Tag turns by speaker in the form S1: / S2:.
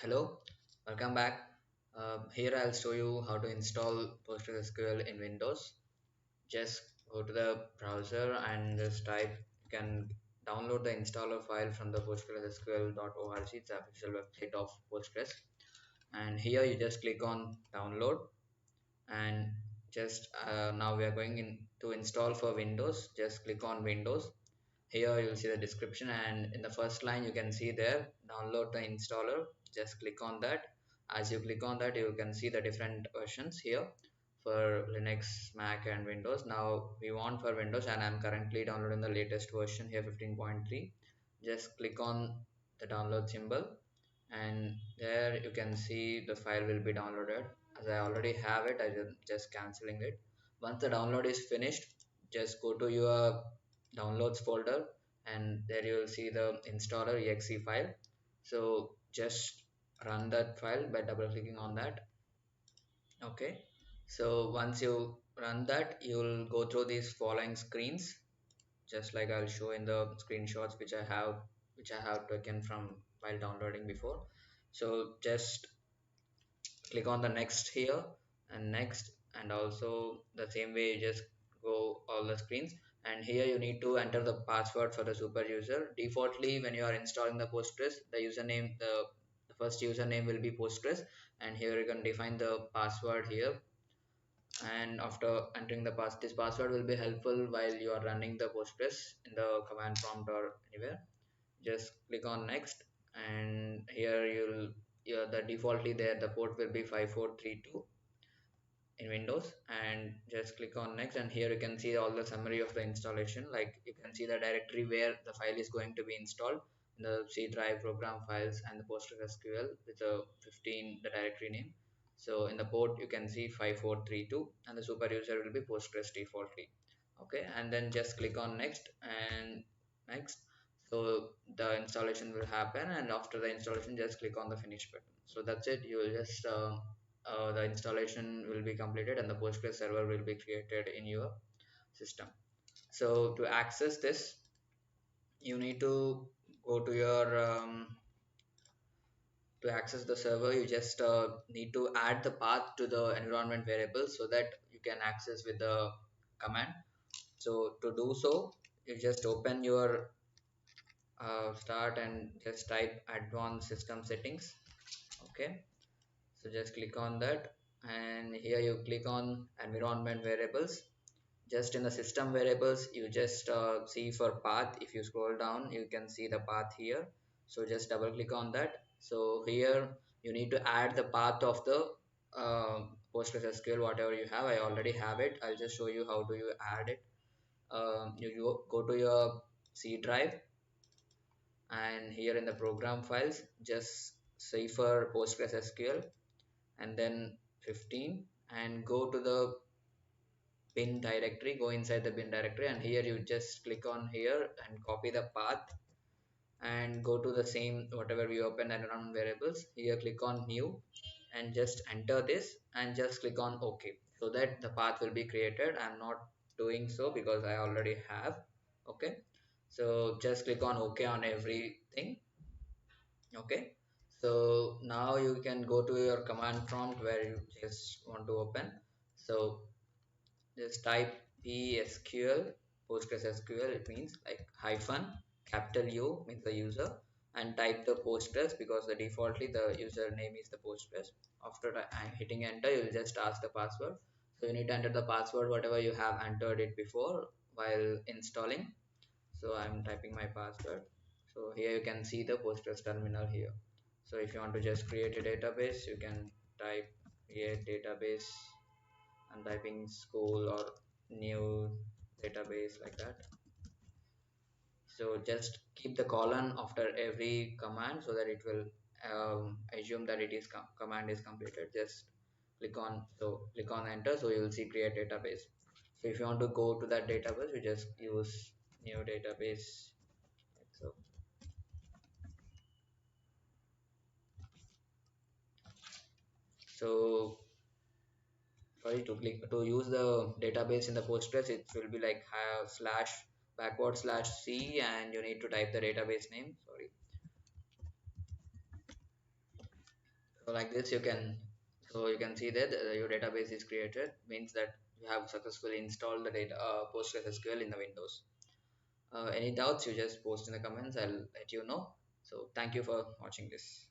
S1: Hello, welcome back. Here I'll show you how to install PostgreSQL in Windows. Just go to the browser and just type. You can download the installer file from the PostgreSQL.org. It's the official website of Postgres. And here you just click on download and just now we are going in to install for Windows. Just click on Windows. Here you'll see the description, and in the first line you can see there download the installer. Just click on that. As you click on that, you can see the different versions here for Linux, Mac and Windows. Now we want for Windows, and I'm currently downloading the latest version here, 15.3. Just click on the download symbol, and there you can see the file will be downloaded. As I already have it, I just canceling it. Once the download is finished, just go to your downloads folder, and there you will see the installer exe file. So just run that file by double clicking on that. Okay, so once you run that, you will go through these following screens, just like I'll show in the screenshots which I have taken from while downloading before. So just click on the next here and next, and also the same way you just go all the screens, and here you need to enter the password for the super user. Defaultly, when you are installing the Postgres, the username, the first username will be Postgres, and here you can define the password here. And after entering the this password will be helpful while you are running the Postgres in the command prompt or anywhere. Just click on next, and here the defaultly there the port will be 5432 in Windows, and just click on next, and here you can see all the summary of the installation. Like you can see the directory where the file is going to be installed in the C drive, program files and the PostgreSQL with the 15 the directory name. So in the port you can see 5432, and the super user will be Postgres defaultly. Okay, and then just click on next and next. So the installation will happen, and after the installation just click on the finish button. So that's it. You will just the installation will be completed, and the Postgres server will be created in your system. So to access this, you need to go to your to access the server. You just need to add the path to the environment variable so that you can access with the command. So to do so, you just open your start and just type advanced system settings. Okay, so just click on that, and here you click on environment variables. Just in the system variables, you just see for path. If you scroll down, you can see the path here. So just double click on that. So here you need to add the path of the PostgreSQL whatever you have. I already have it. I'll just show you how do you add it. You go to your C drive, and here in the program files just say for PostgreSQL and then 15, and go to the bin directory. Go inside the bin directory, and here you just click on here and copy the path, and go to the same whatever we open environment variables. Here click on new and just enter this, and just click on OK, so that the path will be created. I'm not doing so because I already have. Okay, so just click on OK on everything. Okay, so now you can go to your command prompt where you just want to open. So just type PSQL, PostgreSQL. It means like hyphen capital U means the user, and type the Postgres because the defaultly the username is the Postgres. After hitting enter, you will just ask the password. So you need to enter the password whatever you have entered it before while installing. So I'm typing my password. So here you can see the Postgres terminal here. So if you want to just create a database, you can type create database and typing school or new database like that. So just keep the colon after every command so that it will assume that it is command is completed. Just click on enter, so you will see create database. So if you want to go to that database, you just use new database like so. So sorry, to click to use the database in the Postgres, it will be like slash backward slash c, and you need to type the database name. Sorry, So like this you can, so you can see that your database is created, means that you have successfully installed the data PostgreSQL in the Windows. Any doubts, you just post in the comments, I'll let you know. So thank you for watching this.